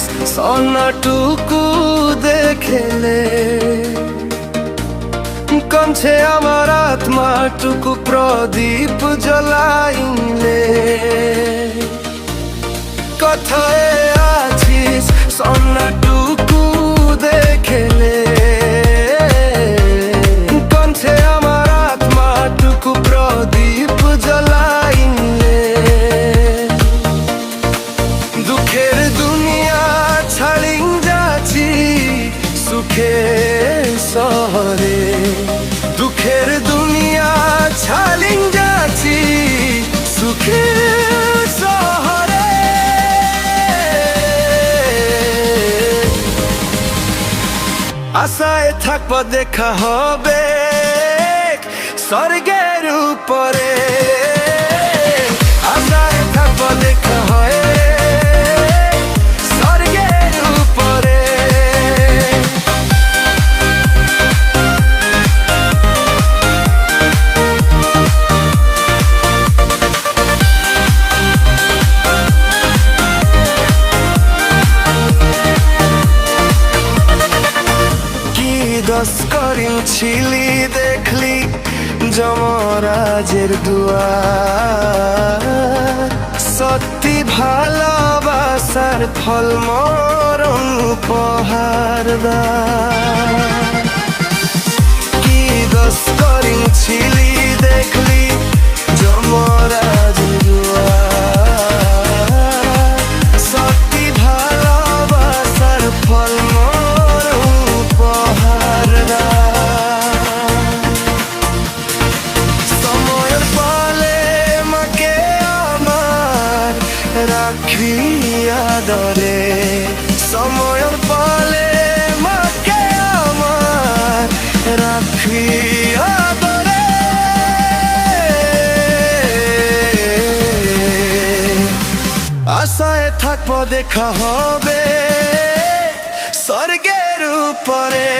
আছিস সোনাটুকু দেখেলে, কমছে আমার আত্মাটুকু প্রদীপ জ্বলাইলে। কোথায় আছিস সোনাটুকু দেখেলে, কমছে আমার আত্মাটুকু প্রদীপ জ্বলাইলে। দুঃখের দুনিয়া ছাড়িং যাচ্ছি সুখের শহরে, দুঃখের দুনিয়া ছাড়িং যাচ্ছি সুখের শহরে। আশায় থাকবো দেখা হবে স্বর্গের উপরে, আশায় থাকবো দেখা হয় স্বর্গের উপরে। কি দোষ করেছিলি দেখলি যমরাজের দুয়ার, সত্যি ভালোবাসার ফল মরণ উপহার দার। কি দোষ করেছিলি দেখলি যমরাজের দুয়ার, সত্যি ভালোবাসার ফল মরণ উপহার দার। সময়ের ফলে মাকে আমার রাখি আদরে, সময়ের ফলে মাকে আমার রাখি আদরে। আশায় থাকবো দেখা হবে স্বর্গের উপরে।